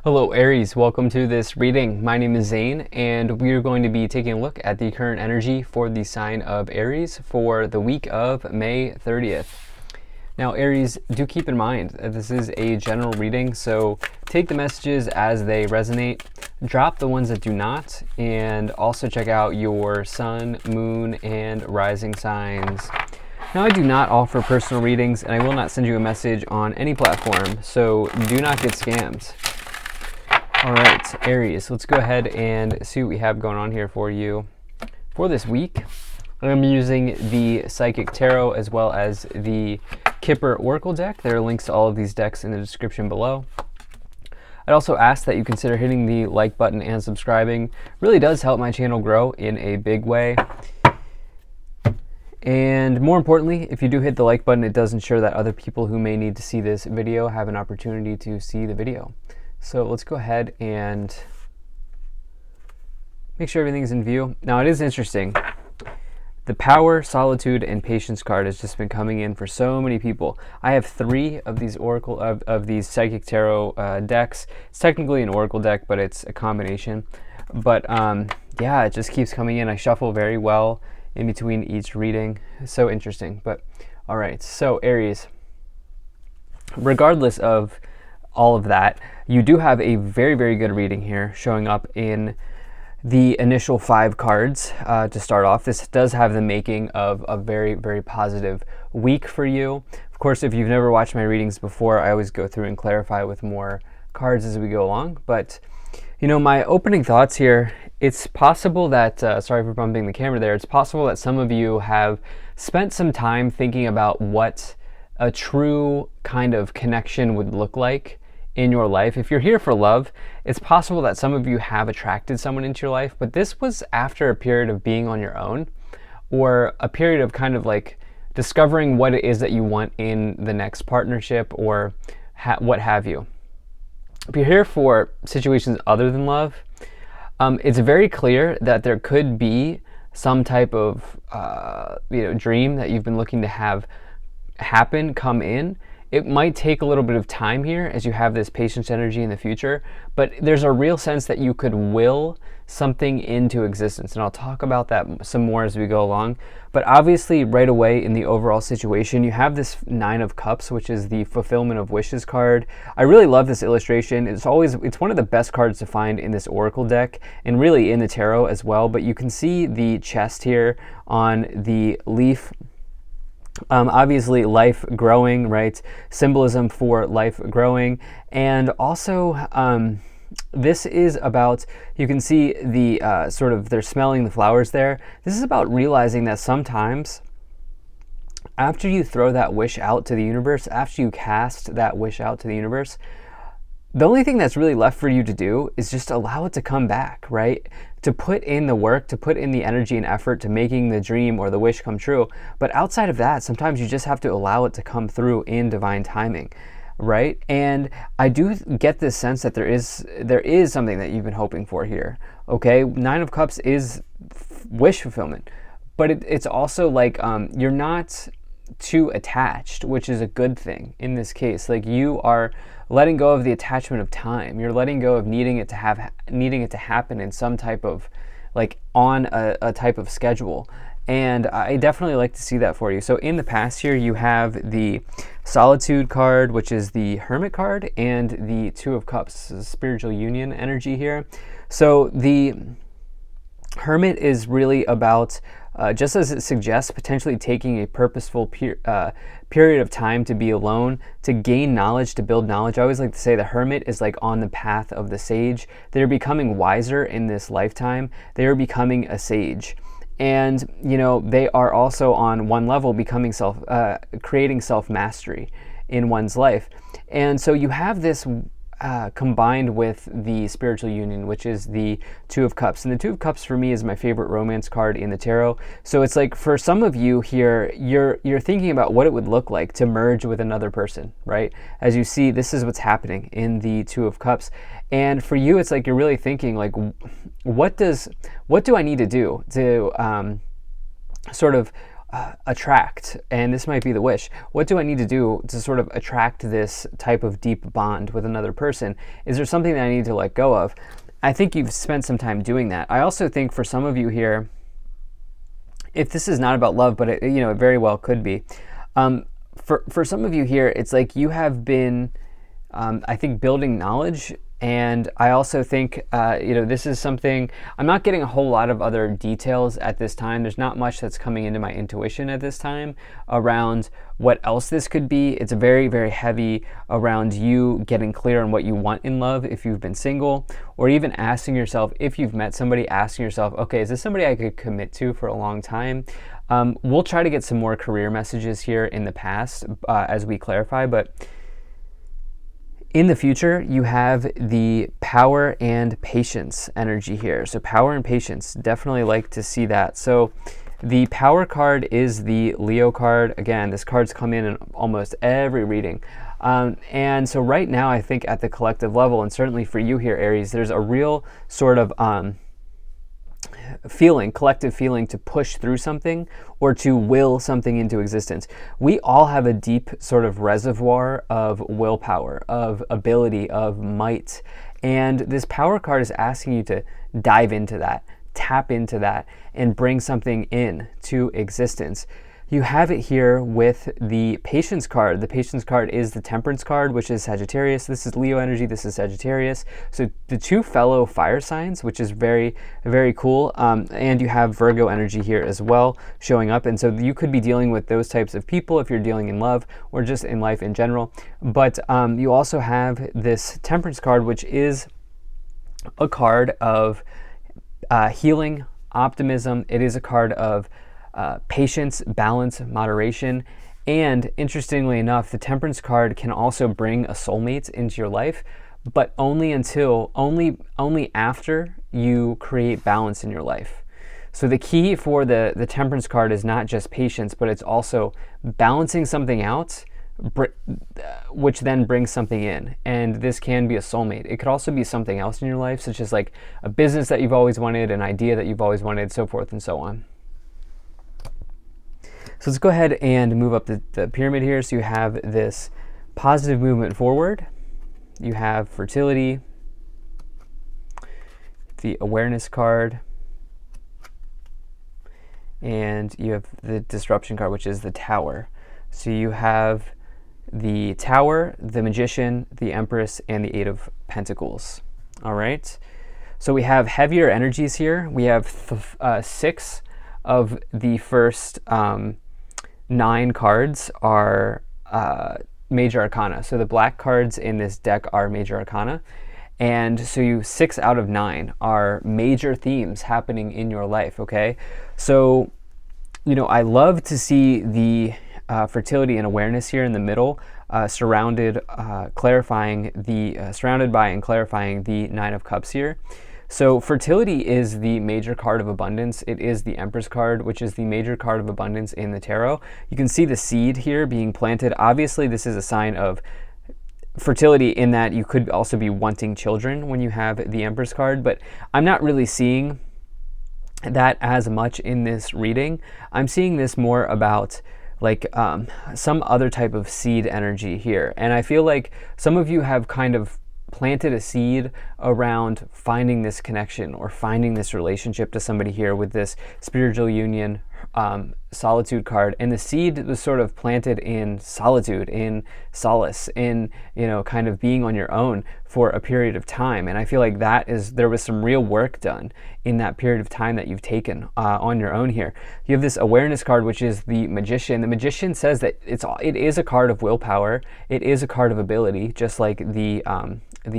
Hello Aries, welcome to this reading. My name is Zane and we are going to be taking a look at the current energy for the sign of Aries for the week of May 30th. Now Aries, do keep in mind that this is a general reading, so take the messages as they resonate, drop the ones that do not, and also check out your sun, moon, and rising signs. Now, I do not offer personal readings and I will not send you a message on any platform, so do not get scammed. All right, Aries, let's go ahead and see what we have going on here for you for this week. I'm using the Psychic Tarot as well as the Kipper Oracle deck. There are links to all of these decks in the description below. I'd also ask that you consider hitting the like button and subscribing. It really does help my channel grow in a big way. And more importantly, if you do hit the like button, it does ensure that other people who may need to see this video have an opportunity to see the video. So let's go ahead and make sure everything's in view. Now it is interesting. The Power, Solitude, and Patience card has just been coming in for so many people. I have 3 of these Oracle of these Psychic Tarot decks. It's technically an Oracle deck, but it's a combination. But yeah, it just keeps coming in. I shuffle very well in between each reading. So interesting. But all right, so Aries, regardless of all of that, you do have a very, very good reading here showing up in the initial 5 cards to start off. This does have the making of a very, very positive week for you. Of course, if you've never watched my readings before, I always go through and clarify with more cards as we go along. But, you know, my opening thoughts here, it's possible that, sorry for bumping the camera there, it's possible that some of you have spent some time thinking about what a true kind of connection would look like in your life. If you're here for love, it's possible that some of you have attracted someone into your life, but this was after a period of being on your own, or a period of kind of like discovering what it is that you want in the next partnership, or what have you. If you're here for situations other than love, it's very clear that there could be some type of dream that you've been looking to have happen, come in. It might take a little bit of time here as you have this patience energy in the future, but there's a real sense that you could will something into existence. And I'll talk about that some more as we go along. But obviously right away in the overall situation, you have this 9 of Cups, which is the fulfillment of wishes card. I really love this illustration. It's one of the best cards to find in this Oracle deck and really in the tarot as well. But you can see the chest here on the leaf. Obviously life growing, right? Symbolism for life growing. And also this is about, you can see the they're smelling the flowers there. This is about realizing that sometimes after you throw that wish out to the universe, after you cast that wish out to the universe, the only thing that's really left for you to do is just allow it to come back, right? To put in the work, to put in the energy and effort to making the dream or the wish come true. But outside of that, sometimes you just have to allow it to come through in divine timing, right? And I do get this sense that there is something that you've been hoping for here, okay? 9 of Cups is wish fulfillment, but it's also like you're not too attached, which is a good thing in this case. Like, you are letting go of the attachment of time. You're letting go of needing it to happen in some type of, like, on a type of schedule. And I definitely like to see that for you. So in the past here, you have the Solitude card, which is the Hermit card, and the 2 of Cups, spiritual union energy here. So the Hermit is really about, just as it suggests, potentially taking a purposeful period of time to be alone, to gain knowledge, to build knowledge. I always like to say the Hermit is like on the path of the sage. They're becoming wiser in this lifetime. They are becoming a sage. And, you know, they are also on one level becoming creating self-mastery in one's life. And so you have this combined with the spiritual union, which is the 2 of Cups. And the 2 of Cups for me is my favorite romance card in the tarot. So it's like, for some of you here, you're thinking about what it would look like to merge with another person, right? As you see, this is what's happening in the 2 of Cups. And for you, it's like you're really thinking, like, what do I need to do to sort of attract? And this might be the wish. What do I need to do to sort of attract this type of deep bond with another person? Is there something that I need to let go of? I think you've spent some time doing that. I also think for some of you here, if this is not about love, but it very well could be. For some of you here, it's like you have been, I think, building knowledge. And I also think, this is something, I'm not getting a whole lot of other details at this time. There's not much that's coming into my intuition at this time around what else this could be. It's very, very heavy around you getting clear on what you want in love if you've been single, or even asking yourself, if you've met somebody, asking yourself, okay, is this somebody I could commit to for a long time? We'll try to get some more career messages here in the past as we clarify, but in the future, you have the power and patience energy here. So power and patience, definitely like to see that. So the power card is the Leo card. Again, this card's come in almost every reading. And so right now, I think at the collective level, and certainly for you here, Aries, there's a real sort of collective feeling to push through something or to will something into existence. We all have a deep sort of reservoir of willpower, of ability, of might. And this power card is asking you to dive into that, tap into that, and bring something in to existence. You have it here with the Patience card. The Patience card is the Temperance card, which is Sagittarius. This is Leo energy. This is Sagittarius. So the two fellow fire signs, which is very, very cool. And you have Virgo energy here as well showing up. And so you could be dealing with those types of people if you're dealing in love or just in life in general. But you also have this Temperance card, which is a card of healing, optimism. It is a card of patience, balance, moderation, and interestingly enough, the Temperance card can also bring a soulmate into your life, but only after you create balance in your life. So the key for the Temperance card is not just patience, but it's also balancing something out, which then brings something in. And this can be a soulmate. It could also be something else in your life, such as like a business that you've always wanted, an idea that you've always wanted, so forth and so on. So let's go ahead and move up the pyramid here. So you have this positive movement forward. You have fertility, the awareness card, and you have the disruption card, which is the Tower. So you have the Tower, the Magician, the Empress, and the Eight of Pentacles. All right. So we have heavier energies here. We have 6 of the first 9 cards are major arcana. So the black cards in this deck are major arcana. And so 6 out of 9 are major themes happening in your life, okay? So, I love to see the fertility and awareness here in the middle, surrounded by and clarifying the 9 of Cups here. So fertility is the major card of abundance. It is the Empress card, which is the major card of abundance in the tarot. You can see the seed here being planted. Obviously, this is a sign of fertility in that you could also be wanting children when you have the Empress card, but I'm not really seeing that as much in this reading. I'm seeing this more about like some other type of seed energy here. And I feel like some of you have kind of planted a seed around finding this connection or finding this relationship to somebody here with this spiritual union solitude card, and the seed was sort of planted in solitude, in solace, in kind of being on your own for a period of time. And I feel like there was some real work done in that period of time that you've taken on your own here. You have this awareness card, which is the Magician. The Magician says that it is a card of willpower. It is a card of ability, just like the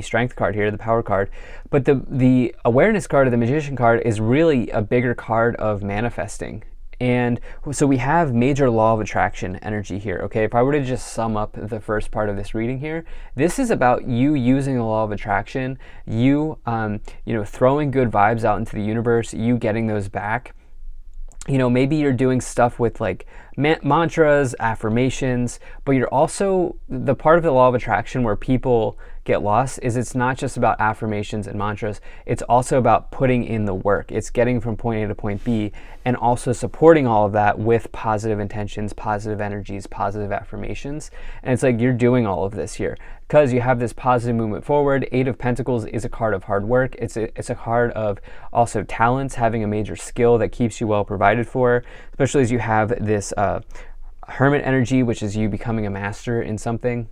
Strength card here, the Power card. But the awareness card of the Magician card is really a bigger card of manifesting. And so we have major law of attraction energy here, okay? If I were to just sum up the first part of this reading here, this is about you using the law of attraction, you throwing good vibes out into the universe, you getting those back. Maybe you're doing stuff with like mantras, affirmations, but you're also the part of the law of attraction where people get lost is it's not just about affirmations and mantras. It's also about putting in the work. It's getting from point A to point B and also supporting all of that with positive intentions, positive energies, positive affirmations. And it's like you're doing all of this here because you have this positive movement forward. Eight of Pentacles is a card of hard work. It's a card of also talents, having a major skill that keeps you well provided for, especially as you have this Hermit energy, which is you becoming a master in something.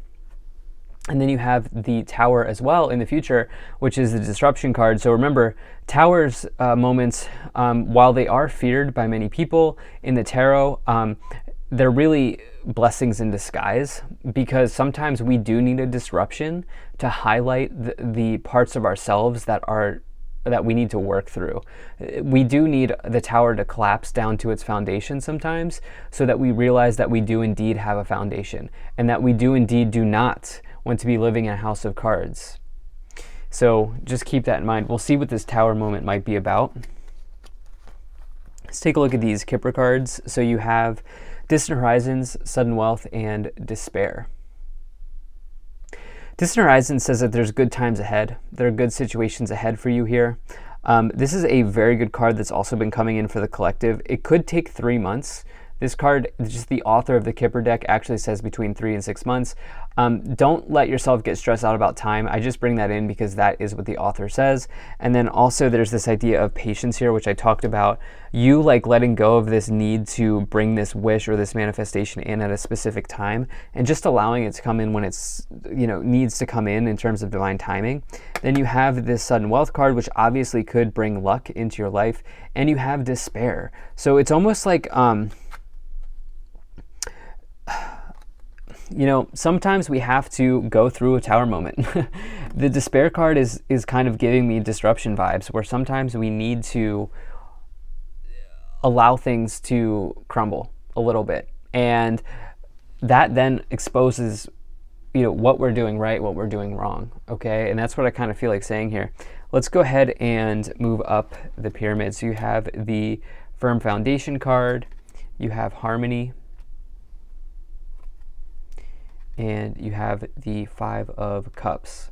And then you have the Tower as well in the future, which is the disruption card. So remember, Towers moments, while they are feared by many people in the tarot, they're really blessings in disguise, because sometimes we do need a disruption to highlight the parts of ourselves that we need to work through. We do need the tower to collapse down to its foundation sometimes, so that we realize that we do indeed have a foundation, and that we do indeed do not want to be living in a house of cards. So just keep that in mind. We'll see what this tower moment might be about. Let's take a look at these Kipper cards. So you have Distant Horizons, Sudden Wealth, and Despair. Distant Horizons says that there's good times ahead. There are good situations ahead for you here. This is a very good card that's also been coming in for the collective. It could take 3 months. This card, just the author of the Kipper deck, actually says between 3 and 6 months. Don't let yourself get stressed out about time. I just bring that in because that is what the author says. And then also there's this idea of patience here, which I talked about. You like letting go of this need to bring this wish or this manifestation in at a specific time, and just allowing it to come in when it's, needs to come in terms of divine timing. Then you have this Sudden Wealth card, which obviously could bring luck into your life. And you have Despair. So it's almost like, sometimes we have to go through a tower moment. The Despair card is kind of giving me disruption vibes, where sometimes we need to allow things to crumble a little bit. And that then exposes, what we're doing right, what we're doing wrong. Okay. And that's what I kind of feel like saying here. Let's go ahead and move up the pyramid. So you have the Firm Foundation card, you have Harmony, and you have the Five of Cups.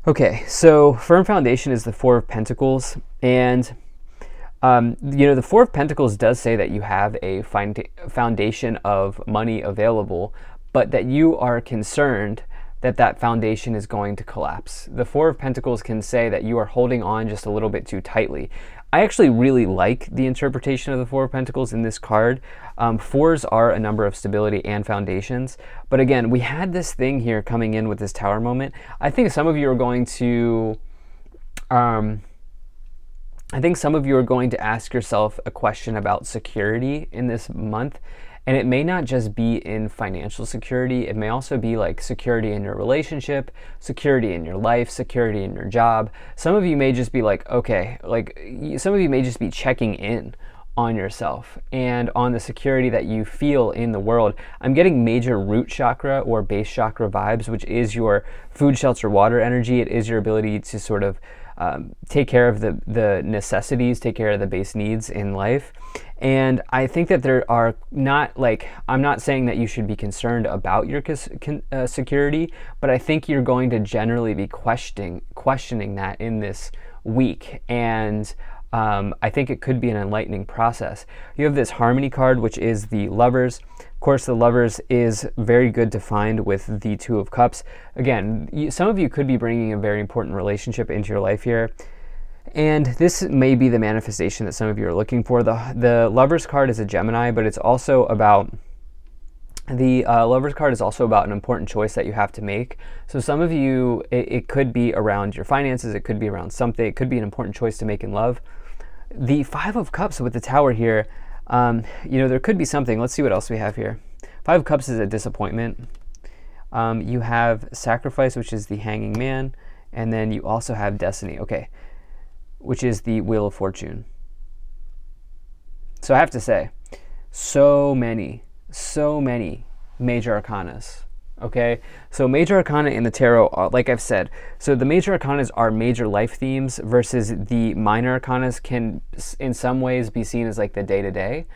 Okay, so Firm Foundation is the Four of Pentacles, and the Four of Pentacles does say that you have a foundation of money available, but that you are concerned that that foundation is going to collapse. The Four of Pentacles can say that you are holding on just a little bit too tightly. I actually really like the interpretation of the Four of Pentacles in this card. Fours are a number of stability and foundations. But again, we had this thing here coming in with this tower moment. I think some of you are going to ask yourself a question about security in this month. And it may not just be in financial security. It may also be like security in your relationship, security in your life, security in your job. Some of you may just be like, okay, some of you may just be checking in on yourself and on the security that you feel in the world. I'm getting major root chakra or base chakra vibes, which is your food, shelter, water energy. It is your ability to sort of take care of the necessities, take care of the base needs in life. And I think that there are I'm not saying that you should be concerned about your security, but I think you're going to generally be questioning that in this week. And I think it could be an enlightening process. You have this Harmony card, which is the Lovers. Of course, the Lovers is very good to find with the Two of Cups. Again, some of you could be bringing a very important relationship into your life here. And this may be the manifestation that some of you are looking for. The Lovers card is a Gemini, but it's also about the Lovers card is also about an important choice that you have to make. So some of you, it could be around your finances, it could be around something, it could be an important choice to make in love. The Five of Cups with the Tower here, there could be something. Let's see what else we have here. Five of Cups is a disappointment. You have Sacrifice, which is the Hanging Man, and then you also have Destiny, okay, which is the Wheel of Fortune. So I have to say, so many major arcanas. Okay, so major arcana in the tarot, like I've said, so the major arcanas are major life themes versus the minor arcanas can in some ways be seen as like the day-to-day.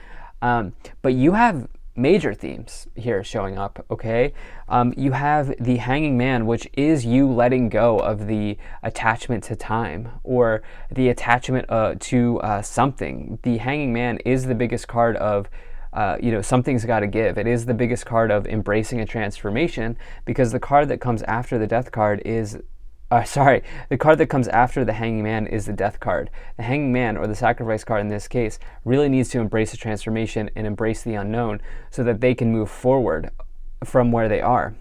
But you have major themes here showing up, okay? You have the Hanging Man, which is you letting go of the attachment to time or the attachment to something. The Hanging Man is the biggest card of something's got to give. It is the biggest card of embracing a transformation, because the card that comes after the Death card is the card that comes after the Hanging Man is the Death card. The Hanging Man, or the Sacrifice card in this case, really needs to embrace a transformation and embrace the unknown so that they can move forward from where they are.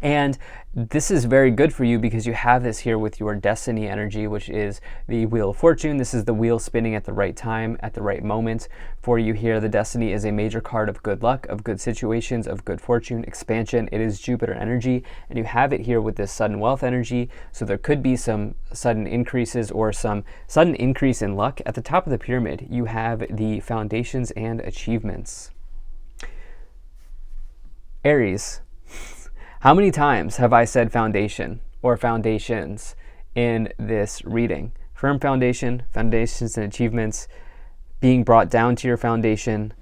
And this is very good for you because you have this here with your destiny energy, which is the Wheel of Fortune. This is the wheel spinning at the right time, at the right moment for you here. The destiny is a major card of good luck, of good situations, of good fortune, expansion. It is Jupiter energy, and you have it here with this sudden wealth energy. So there could be some sudden increases or some sudden increase in luck. At the top of the pyramid, you have the foundations and achievements. Aries. How many times have I said foundation or foundations in this reading? Firm foundation, foundations and achievements, being brought down to your foundation.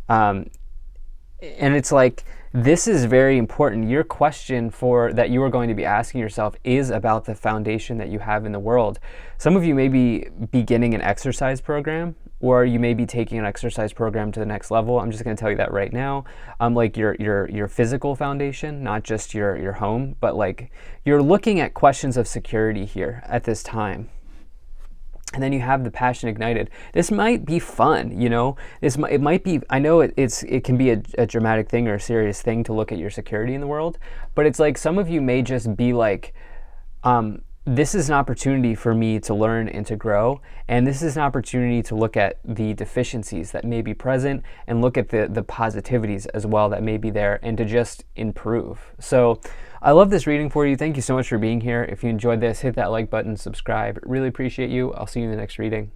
And it's like, this is very important. Your question that you are going to be asking yourself is about the foundation that you have in the world. Some of you may be beginning an exercise program, or you may be taking an exercise program to the next level. I'm just going to tell you that right now. Like your physical foundation, not just your home, but like you're looking at questions of security here at this time. And then you have the passion ignited. This might be fun, it might be, I know it can be a dramatic thing or a serious thing to look at your security in the world, but it's like some of you may just be like, this is an opportunity for me to learn and to grow. And this is an opportunity to look at the deficiencies that may be present and look at the positivities as well that may be there, and to just improve. So I love this reading for you. Thank you so much for being here. If you enjoyed this, hit that like button, subscribe. Really appreciate you. I'll see you in the next reading.